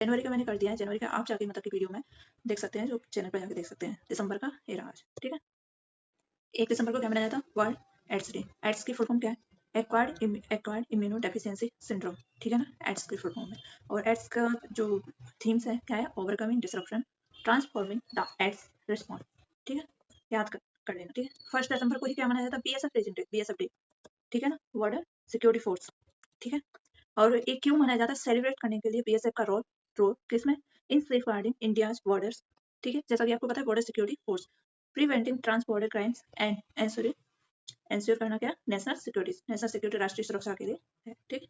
जनवरी का मैंने कर दिया है, जनवरी का आप जाके मतलब की वीडियो में देख सकते हैं, जो चैनल पर जाके देख सकते हैं। दिसंबर का ये रहा आज, ठीक है। 1 दिसंबर को क्या मनाया था? World AIDS day. एड्स की फुल फॉर्म क्या है? एक्वायर्ड इम्यूनो डेफिशिएंसी सिंड्रोम, ठीक है ना, एड्स की फुल फॉर्म है। और एड्स का जो थीम्स है क्या है? Overcoming disruption, transforming the AIDS response, ठीक है, याद कर लेना, ठीक है। 1 दिसंबर को ही क्या मनाया जाता है? बीएसएफ डे, ठीक है ना, बॉर्डर सिक्योरिटी फोर्स, ठीक है। और ये क्यों मनाया जाता है? सेलिब्रेट करने के लिए बीएसएफ का रोल किसमें? इन सेफगार्डिंग इंडियाज बॉर्डर्स, ठीक है, जैसा कि आपको पता है, border security force, preventing trans border crimes and ensure करना क्या? नेशनल सिक्योरिटी, राष्ट्रीय सुरक्षा के लिए है, ठीक।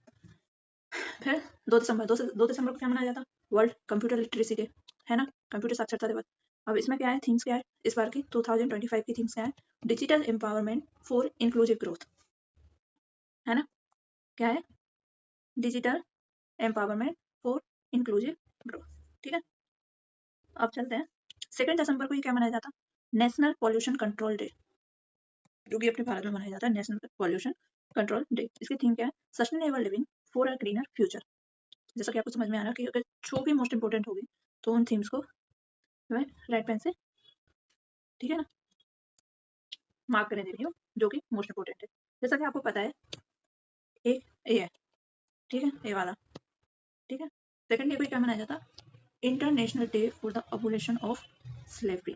फिर 2 दिसंबर को क्या मनाया जाता? वर्ल्ड कंप्यूटर लिटरेसी डे, है ना, कंप्यूटर साक्षरता दिवस। अब इसमें क्या है? थीम्स क्या है इस बार की 2025 की थीम्स क्या है? Digital empowerment for inclusive growth, है ना, क्या है? Digital empowerment for inclusive growth, ठीक है। अब चलते हैं 2 दिसंबर को ही क्या मनाया जाता? नेशनल पॉल्यूशन कंट्रोल डे, जो कि अपने भारत में मनाया जाता है, नेशनल पॉल्यूशन कंट्रोल डे। इसकी थीम क्या है? Sustainable living for a greener future. जैसा कि आपको समझ में आ रहा है कि अगर जो भी मोस्ट इंपोर्टेंट होगी तो उन थीम्स को राइट पेन से, ठीक है ना, मार्क करने दे रही हूँ, जो कि मोस्ट इंपोर्टेंट है। जैसा कि आपको पता है, एक ए है, ठीक है, ए वाला, ठीक है। सेकंड डे को क्या मनाया जाता? International day for the abolition of slavery,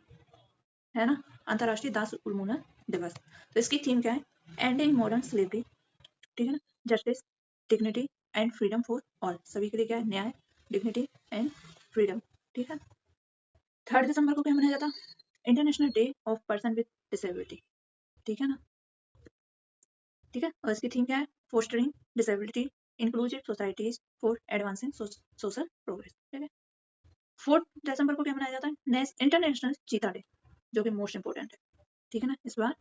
है ना, अंतर्राष्ट्रीय दास उन्मूलन दिवस। तो इसकी थीम क्या है? एंडिंग मॉडर्न स्लेवरी, ठीक है ना, justice, dignity and freedom for all, सभी के लिए क्या है? न्याय, डिग्निटी एंड फ्रीडम, ठीक है। 3 दिसंबर को क्या मनाया जाता? International day of person with disability, ठीक है ना, ठीक है। और इसकी थीम क्या है? Fostering disability inclusive societies for advancing social progress, ठीक है। 4 दिसंबर को क्या मनाया जाता है? इंटरनेशनल चीता डे, जो कि मोस्ट इंपोर्टेंट है, ठीक है ना। इस बार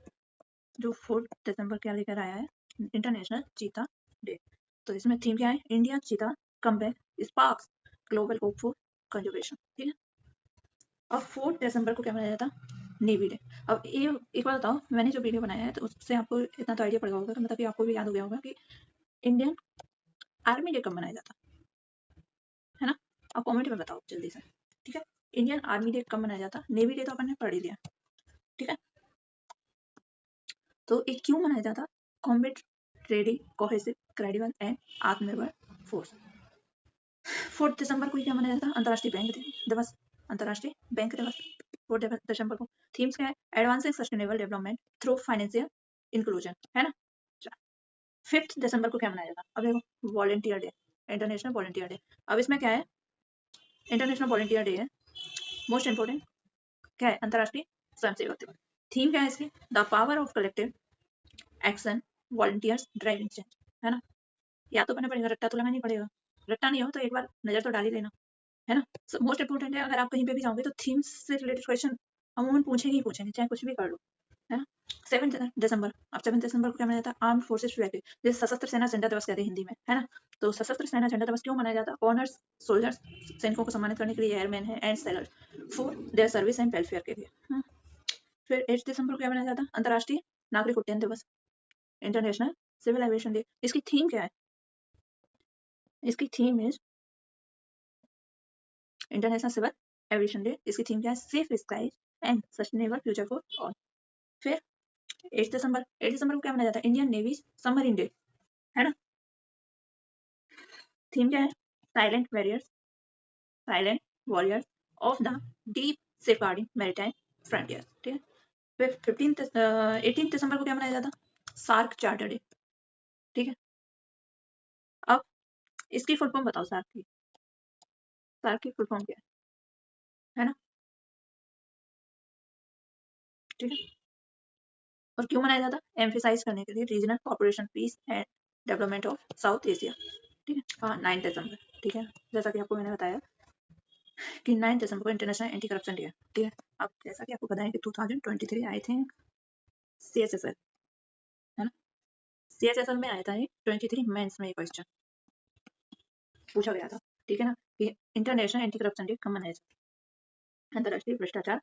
जो 4 दिसंबर क्या लेकर आया है? इंटरनेशनल चीता डे। तो इसमें थीम क्या है? इंडिया चीता comeback sparks global hope for conservation, ठीक है। अब 4 दिसंबर को क्या मनाया जाता? Navy day. अब ये एक बार बताओ, मैंने जो वीडियो बनाया है तो उससे आपको इतना तो आइडिया पड़ गया होगा, तो मतलब कि आपको भी याद हो गया होगा कि इंडियन आर्मी डे कब मनाया जाता है ना। अब कमेंट में बताओ जल्दी से, ठीक है। इंडियन आर्मी डे कब मनाया जाता? नेवी डे तो अपन ने पढ़ ही लिया, ठीक है। तो ये क्यों मनाया जाता? Combat ready cohesive credible and आत्मनिर्भर फोर्स। 4 दिसंबर को क्या मनाया जाता? अंतर्राष्ट्रीय बैंक दिवस, अंतर्राष्ट्रीय बैंक दिवस 4 दिसंबर को। थीम्स क्या है? Advancing sustainable development through financial inclusion, है ना। 5 दिसंबर को क्या मनाया जाता? अब देखो, volunteer day, international volunteer day. अब इसमें क्या है? इंटरनेशनल वॉलेंटियर डे है, मोस्ट इंपोर्टेंट क्या है? अंतर्राष्ट्रीय स्वयंसेवक दिवस। थीम क्या है इसकी? The power of collective action volunteers driving change, है ना। या तो करना पड़ेगा, रट्टा तो लगाना ही पड़ेगा। रट्टा नहीं हो तो एक बार नजर तो डाल ही लेना, है ना। मोस्ट इंपोर्टेंट है, अगर आप कहीं पे भी जाओगे तो थीम्स से रिलेटेड क्वेश्चन अमूमन पूछेंगे ही पूछेंगे, चाहे कुछ भी कर लो, है ना। 7 दिसंबर, अब 7 दिसंबर को क्या मनाया जाता? आर्म फोर्सेस डे, जैसे सशस्त्र सेना झंडा दिवस कहते हैं हिंदी में, है ना। तो सशस्त्र सेना झंडा दिवस क्यों मनाया जाता? ऑनर्स सोल्जर्स, सैनिकों को सम्मानित करने के लिए, एयरमैन है and sellers for their service and welfare के लिए, हाँ। फिर 8 दिसंबर को क्या मनाया जाता? अंतर्राष्ट्रीय नागरिक उड्डयन दिवस, इंटरनेशनल सिविल एविएशन डे। इसकी थीम क्या है? इसकी theme is international civil aviation day. इसकी थीम क्या है? Safe skies and sustainable future for all. फिर 8 दिसंबर को क्या मनाया जाता है? इंडियन नेवी सबमरीन डे, है ना। थीम क्या है? Silent warriors of the deep safeguarding maritime frontier, ठीक है। फिर 18 दिसंबर को क्या मनाया जाता? सार्क चार्टर डे, ठीक है। अब इसकी फुल फॉर्म बताओ, सार्क की फुल फॉर्म क्या है ना, ठीक है। और क्यों मनाया जाता? एम्फेसाइज करने के लिए regional cooperation, peace and development of South Asia, ठीक है। हाँ, 9 दिसंबर, ठीक है, जैसा कि आपको मैंने बताया कि 9 दिसंबर को इंटरनेशनल एंटी करप्शन डे है, ठीक है। अब जैसा कि आपको पता है कि 2023 आई थिंक CSSL, है ना, CSSL में आया था ये 23 मेंस में ये क्वेश्चन पूछा गया था, ठीक है ना, कि इंटरनेशनल एंटी करप्शन डे कब मनाया जाता है? अंतर्राष्ट्रीय भ्रष्टाचार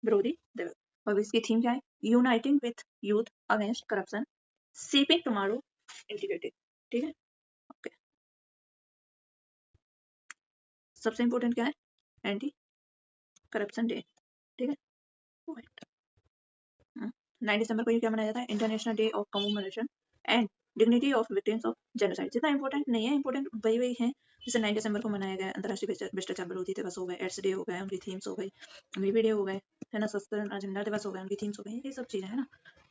विरोधी दिवस। और इसकी थीम क्या है? Uniting with youth against corruption, shaping tomorrow integrated, ठीक है। ओके। सबसे इंपॉर्टेंट क्या है, एंटी करप्शन डे, ठीक है। 9 दिसंबर को ये क्या मनाया जाता है, international day of commemoration and dignity of victims of genocide. जितना इंपॉर्टेंट नहीं है, इंपॉर्टेंट वही वही है। जैसे 9 दिसंबर को मनाया गया अंतर्राष्ट्रीय भ्रष्टाचार विरोधी दिवस हो गए, एड्स डे हो गए, उनकी थीम्स हो गई, नेवी डे हो गए, है ना, सशस्त्र झंडा दिवस हो गए, उनकी थीम्स हो गई, ये सब चीजें है ना।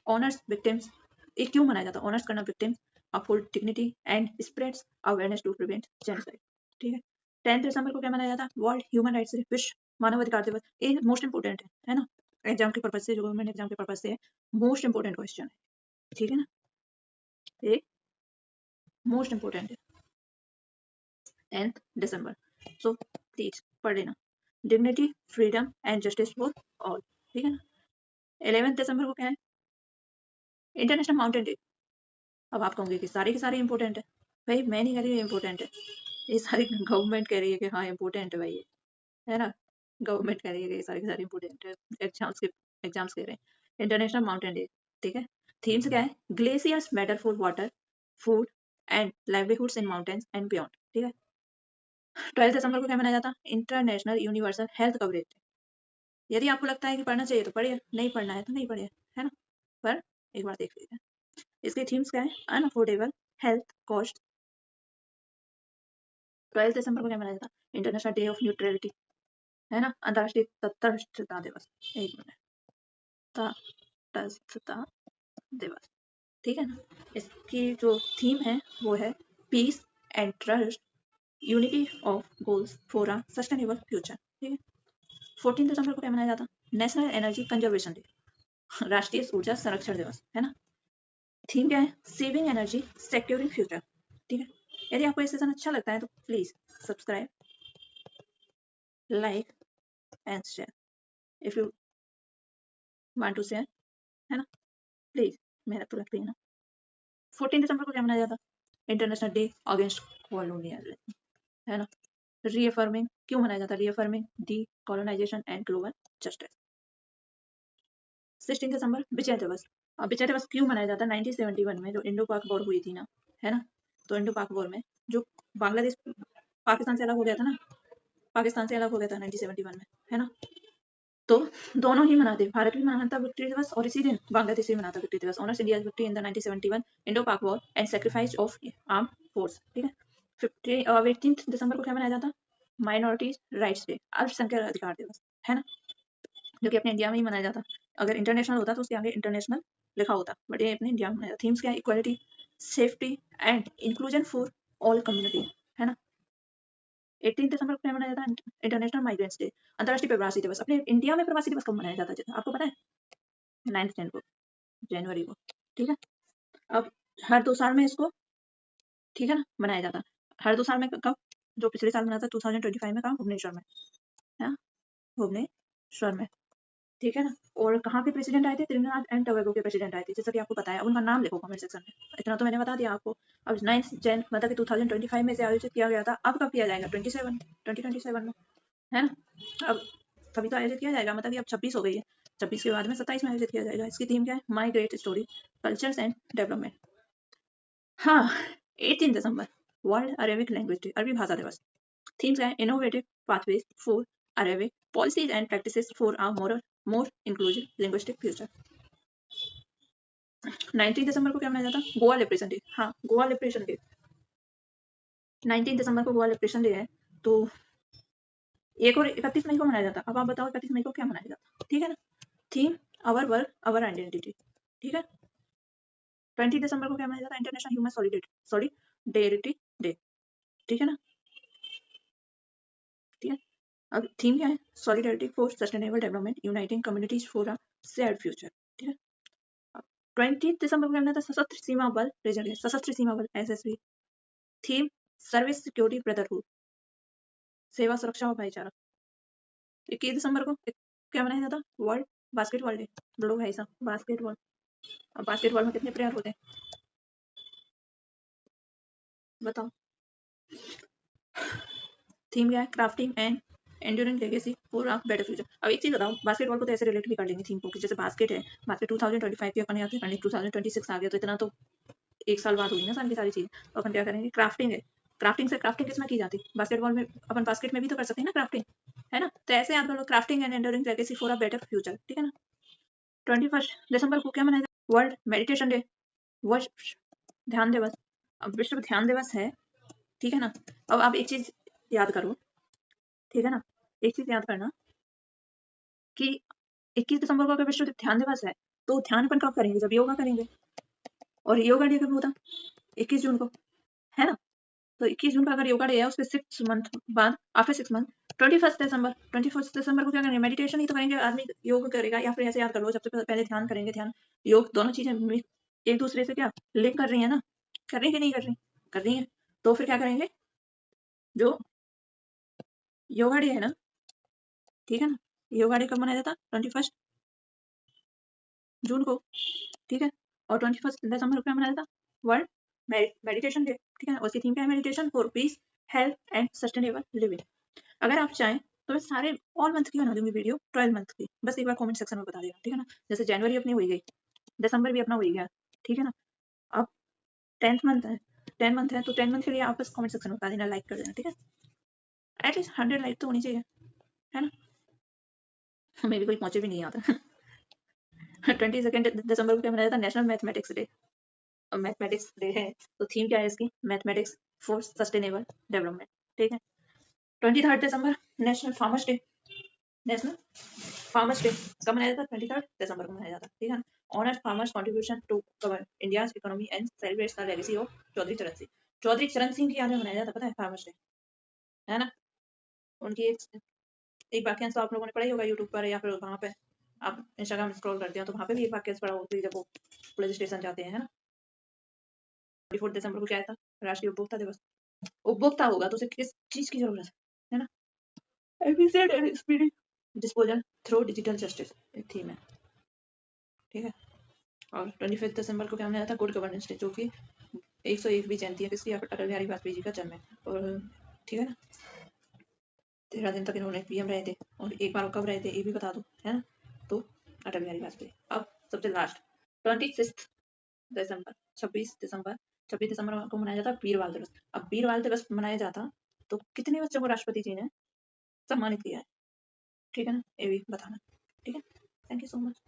ऑनर्स विक्टिम्स, ये क्यों मनाया जाता है, ऑनर्स करना victims, uphold dignity and spreads awareness to prevent genocide, ठीक है। 10 दिसंबर को क्या मनाया जाता है, वर्ल्ड ह्यूमन राइट्स डे, विश्व मानवाधिकार दिवस। ये मोस्ट इंपोर्टेंट है ना, एग्जाम के पर्पज से, जो गवर्नमेंट एग्जाम के पर्पज से मोस्ट इंपोर्टेंट क्वेश्चन है, ठीक है ना, ये मोस्ट इंपोर्टेंट है। 10 दिसंबर, सो प्लीज पढ़ लेना, dignity freedom and justice for all, ठीक है ना। 11 दिसंबर को क्या है, इंटरनेशनल माउंटेन डे। अब आप कहोगे कि सारे के सारे इंपॉर्टेंट है, भाई मैं नहीं कह रही इंपॉर्टेंट है, ये सारी गवर्नमेंट कह रही है कि हाँ इंपॉर्टेंट है भाई, है ना, गवर्नमेंट कह रही है कि ये सारे के सारे इंपॉर्टेंट है, एग्जाम्स कह रहे हैं। इंटरनेशनल माउंटेन डे, ठीक है। थीम्स क्या है, glaciers matter for water, food and livelihoods in mountains and beyond, ठीक है। 12 दिसंबर को क्या मनाया जाता, इंटरनेशनल यूनिवर्सल हेल्थ कवरेज। यदि आपको लगता है कि पढ़ना चाहिए तो पढ़िए, नहीं पढ़ना है तो नहीं पढ़िए, है ना, पर एक बार देख लीजिए। इसके थीम्स क्या है, अनअफोर्डेबल हेल्थ कॉस्ट। 12 दिसंबर को क्या मनाया जाता, इंटरनेशनल डे ऑफ न्यूट्रलिटी, है ना, अंतर्राष्ट्रीय तटस्थता दिवस, एक मिनट, तटस्थता दिवस, ठीक है ना। इसकी जो थीम है वो है peace and trust, unity of goals for a sustainable future, ठीक है। 14 दिसंबर को क्या मनाया जाता, नेशनल एनर्जी कंजर्वेशन डे, राष्ट्रीय ऊर्जा संरक्षण दिवस, है ना। थीम क्या है, सेविंग एनर्जी सिक्योरिंग फ्यूचर, ठीक है। यदि आपको ये सेशन अच्छा लगता है तो please subscribe, like and share if you want to share, है ना, प्लीज मेहनत तो लगती है ना। 14 दिसंबर को क्या मनाया जाता, इंटरनेशनल डे अगेंस्ट कॉलोनियलिज्म, है ना। रीअफर्मिंग, क्यों मनाया जाता है, reaffirming decolonization and global justice. 16 दिसंबर विजय दिवस। अब विजय दिवस क्यों मनाया जाता है, 1971 में जो इंडो पाक वॉर हुई थी ना, है ना, तो इंडो पाक वॉर में जो बांग्लादेश पाकिस्तान से अलग हो गया था ना, पाकिस्तान से अलग हो गया था 1971 में, है ना, तो दोनों ही मनाते, भारत भी मनाता विक्ट्री दिवस और इसी दिन बांग्लादेश भी मनाता विक्ट्री दिवस, honours India victory in the 1971 Indo Pak war and sacrifice of arm force, ठीक है। 18 दिसंबर को क्या मनाया जाता, माइनॉरिटीज राइट्स डे, अल्पसंख्यक अधिकार दिवस, है ना, जो कि अपने इंडिया में ही मनाया जाता। अगर इंटरनेशनल होता तो उसके आगे इंटरनेशनल लिखा होता, बट ये अपने इंडिया में मनाया। थीम्स क्या है, equality, safety and inclusion for all community, है ना। 18 दिसंबर को क्या मनाया जाता है, इंटरनेशनल माइग्रेंट्स डे, अंतर्राष्ट्रीय प्रवासी दिवस। अपने इंडिया में प्रवासी दिवस कब मनाया जाता है, आपको पता है, 9 जनवरी को, ठीक है। अब हर 2 साल में इसको, ठीक है ना, मनाया जाता हर 2 साल में, कब, जो पिछले साल मना था 2025 में, कहा, भुवनेश्वर में, है, भुवनेश्वर में, ठीक है ना। और कहाँ के प्रेसिडेंट आए थे, त्रिनिदाद एंड टोबैगो के प्रेसिडेंट आए थे, जैसा कि आपको पता है। अब उनका नाम लिखो कमेंट सेक्शन में, इतना तो मैंने बता दिया आपको। अब 9 जन मतलब कि 2025 में से आयोजित किया गया था, अब कब किया जाएगा, 2027 में, है ना। अब तभी तो आयोजित किया जाएगा, मतलब कि अब 26 हो गई है, 26 के बाद में 27 में आयोजित किया जाएगा। इसकी थीम क्या है, my great story, cultures and development. हाँ, 18 दिसंबर वर्ल्ड अरेबिक लैंग्वेज डे, अरबी भाषा दिवस। थीम्स है innovative pathways for Arabic, policies and practices for a more inclusive linguistic future. 19 दिसंबर को क्या मनाया जाता, गोवा लिबरेशन डे। हाँ, गोवा लिबरेशन डे 19 दिसंबर को गोवा लिबरेशन डे है, तो एक और 31 मई को मनाया जाता। अब आप बताओ 31 मई को क्या मनाया जाता, ठीक है ना। Theme our work our identity, ठीक है। 20 दिसंबर को क्या मनाया जाता है, इंटरनेशनल ह्यूमन सॉलिडेरिटी डे, ठीक है ना, ठीक है। अब थीम क्या है, solidarity for sustainable development, uniting communities for a shared future, ठीक है। 20 दिसंबर को क्या मनाया था, सशस्त्र सीमा बल रिजर्व, सशस्त्र सीमा बल SSB. Theme service security brotherhood, सेवा सुरक्षा और भाईचारा। 21 दिसंबर को क्या मनाया जाता, वर्ल्ड बास्केटबॉल डे। लो भाई साहब, बास्केटबॉल, अब बास्केटबॉल में कितने प्लेयर होते हैं बताओ। थीम क्या है, crafting and enduring legacy for a better future. अब एक चीज बताओ, बास्केटबॉल को तो ऐसे रिलेट भी कर लेंगे थीम को, कि जैसे बास्केट है, बास्केट 2025 की अपन याद करनी, 2026 आ गया तो इतना तो एक साल बाद हुई ना सारी की सारी चीज, तो अपन क्या करेंगे, क्राफ्टिंग है, क्राफ्टिंग से क्राफ्टिंग किसमें की जाती है? बास्केटबॉल में अपन बास्केट में भी तो कर सकते हैं ना क्राफ्टिंग, है ना? तो ऐसे याद कर लो, crafting and enduring legacy for a better future, ठीक है ना? 21 दिसंबर को क्या मनाया जाता है? वर्ल्ड मेडिटेशन डे, वर्ल्ड ध्यान दिवस। अब विश्व ध्यान दिवस है, ठीक है ना? अब आप एक चीज याद करो, ठीक है ना? एक चीज याद करना कि 21 दिसंबर को अगर विश्व ध्यान दिवस है तो ध्यान अपन कब करेंगे? जब योगा करेंगे। और योगा डे कब होता? 21 जून को, है ना? तो 21 जून का अगर योगा डे है उसके 6 मंथ बाद, आफ्टर 6 मंथ, 21 दिसंबर को क्या करेंगे? मेडिटेशन ही तो करेंगे। आदमी योग करेगा, या फिर ऐसे याद कर लो, सबसे पहले ध्यान करेंगे। ध्यान योग दोनों चीजें एक दूसरे से क्या लिंक कर रही है ना? कर रही है कि नहीं कर रही? कर रही है। तो फिर क्या करेंगे? जो योगा डे है ना, ठीक है ना, योगा डे कब मनाया जाता? 21 जून को, ठीक है। और 21 दिसंबर को क्या मनाया जाता? वर्ल्ड मेडिटेशन डे, ठीक है ना? उसकी थीम क्या है? Meditation for piece, health and sustainable living. अगर आप चाहें तो मैं सारे ऑल मंथ की बना दूंगी वीडियो, 12 मंथ की, बस एक बार कमेंट सेक्शन में बता देना, ठीक है ना? जैसे जनवरी अपनी हो गई, दिसंबर भी अपना हो गया, ठीक है ना? अब 10th मंथ है, 10 मंथ है, तो 10 मंथ के लिए आप बस कमेंट सेक्शन में बता देना, लाइक कर देना, ठीक है? एटलीस्ट 100 लाइक तो होनी चाहिए, है ना? हमें भी कोई पहुंचे भी नहीं आता। 22 दिसंबर को क्या मनाया जाता? National mathematics day. और मैथमेटिक्स डे है तो थीम क्या है इसकी? मैथमेटिक्स फॉर सस्टेनेबल डेवलपमेंट, ठीक है। 23 दिसंबर national farmers day, national farmers day कब मनाया जाता? 23 दिसंबर को मनाया जाता, ठीक है। Honours farmers contribution to cover India's economy and celebrates the legacy of Chaudhary Charan Singh. Chaudhary Charan Singh की याद में मनाया जाता, पता है, फार्मर्स डे, है ना? उनकी एक वाक्यांश तो आप लोगों ने पढ़ा ही होगा यूट्यूब पर, या फिर वहाँ पे आप इंस्टाग्राम स्क्रॉल करते हो तो वहाँ पे भी एक वाक्यांश पढ़ा होगा जब वो पुलिस स्टेशन जाते हैं, है ना? 24 दिसंबर को क्या था? राष्ट्रीय उपभोक्ता दिवस। उपभोक्ता होगा तो उसे किस चीज की जरूरत है ना? Efficient and speedy disposal through digital justice एक थीम है, ठीक है। और 25 दिसंबर को क्या मनाया था? गुड गवर्नेंस डे, जो कि 101वीं जयंती है किसकी? अटल बिहारी वाजपेयी जी का जन्म है। और ठीक है ना, 13 दिन तक इन्होंने पीएम रहे थे, और एक बार कब रहे थे ये भी बता दो, है ना? तो अटल बिहारी वाजपेयी। अब सबसे लास्ट 26 दिसंबर, 26 दिसंबर को मनाया जाता वीरवाल दिवस। अब वीरवाल दिवस मनाया जाता तो कितने बच्चों को राष्ट्रपति जी ने सम्मानित किया है, ठीक है ना? ये भी बताना, ठीक है। Thank you so much.